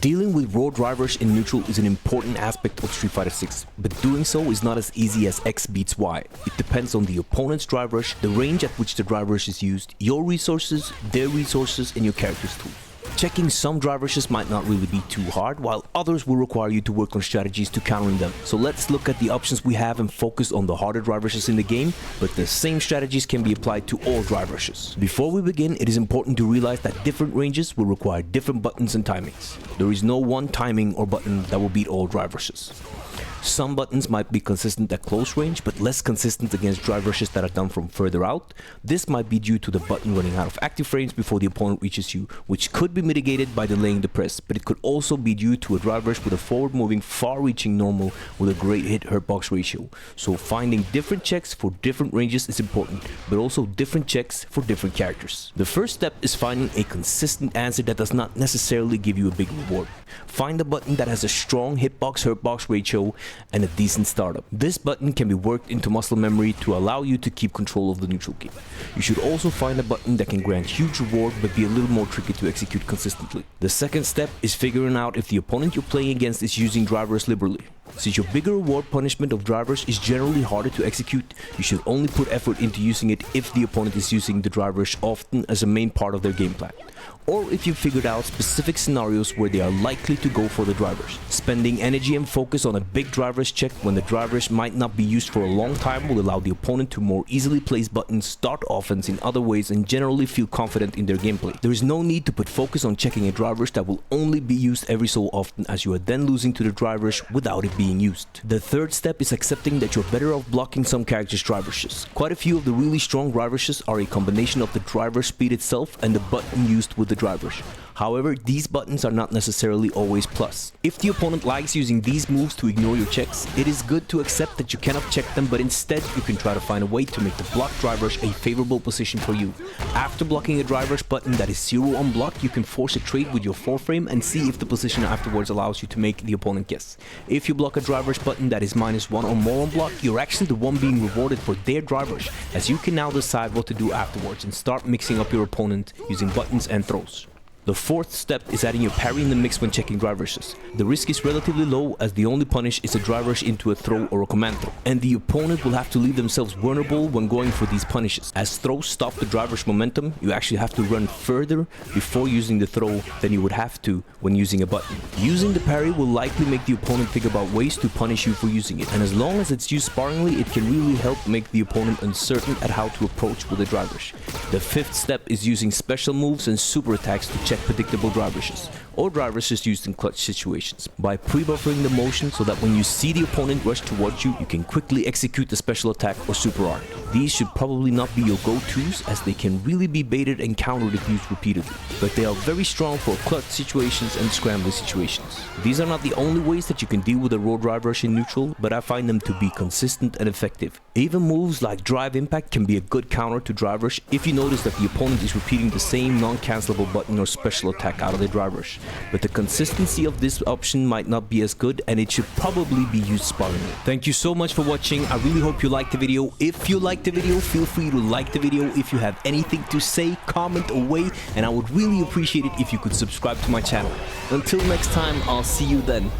Dealing with raw drivers in neutral is an important aspect of Street Fighter 6, but doing so is not as easy as X beats Y. It depends on the opponent's drive rush, the range at which the drive rush is used, your resources, their resources, and your character's tools. Checking some drive rushes might not really be too hard, while others will require you to work on strategies to countering them. So let's look at the options we have and focus on the harder drive rushes in the game, but the same strategies can be applied to all drive rushes. Before we begin, it is important to realize that different ranges will require different buttons and timings. There is no one timing or button that will beat all drive rushes. Some buttons might be consistent at close range, but less consistent against drive rushes that are done from further out. This might be due to the button running out of active frames before the opponent reaches you, which could be mitigated by delaying the press, but it could also be due to a drive rush with a forward-moving, far-reaching normal with a great hit-hurtbox ratio. So finding different checks for different ranges is important, but also different checks for different characters. The first step is finding a consistent answer that does not necessarily give you a big reward. Find a button that has a strong hitbox-hurtbox ratio and a decent startup. This button can be worked into muscle memory to allow you to keep control of the neutral game. You should also find a button that can grant huge reward but be a little more tricky to execute consistently. The second step is figuring out if the opponent you're playing against is using drivers liberally. Since your bigger reward punishment of drivers is generally harder to execute, you should only put effort into using it if the opponent is using the drivers often as a main part of their game plan, or if you've figured out specific scenarios where they are likely to go for the drivers. Spending energy and focus on a big drivers check when the drivers might not be used for a long time will allow the opponent to more easily place buttons, start offense in other ways, and generally feel confident in their gameplay. There is no need to put focus on checking a drivers that will only be used every so often, as you are then losing to the drivers without it being used. The third step is accepting that you're better off blocking some characters' drive rushes. Quite a few of the really strong drive rushes are a combination of the driver speed itself and the button used with the drive rush. However, these buttons are not necessarily always plus. If the opponent likes using these moves to ignore your checks, it is good to accept that you cannot check them, but instead you can try to find a way to make the block drive rush a favorable position for you. After blocking a drive rush button that is 0 on block, you can force a trade with your foreframe and see if the position afterwards allows you to make the opponent guess. If you block a drive rush button that is -1 or more on block, you're actually the one being rewarded for their drive rush, as you can now decide what to do afterwards and start mixing up your opponent using buttons and throws. The fourth step is adding your parry in the mix when checking drive rushes. The risk is relatively low, as the only punish is a drive rush into a throw or a command throw, and the opponent will have to leave themselves vulnerable when going for these punishes. As throws stop the drive rush momentum, you actually have to run further before using the throw than you would have to when using a button. Using the parry will likely make the opponent think about ways to punish you for using it, and as long as it's used sparingly, it can really help make the opponent uncertain at how to approach with a drive rush. The fifth step is using special moves and super attacks to check predictable drive rushes, or drive rushes used in clutch situations, by pre-buffering the motion so that when you see the opponent rush towards you, you can quickly execute the special attack or super art. These should probably not be your go-tos, as they can really be baited and countered if used repeatedly, but they are very strong for clutch situations and scrambling situations. These are not the only ways that you can deal with a raw drive rush in neutral, but I find them to be consistent and effective. Even moves like drive impact can be a good counter to drive rush if you notice that the opponent is repeating the same non-cancelable button or special attack out of their drive rush, but the consistency of this option might not be as good, and it should probably be used sparingly. Thank you so much for watching. I really hope you liked the video. If you liked the video, feel free to like the video. If you have anything to say, comment away, and I would really appreciate it if you could subscribe to my channel. Until next time, I'll see you then.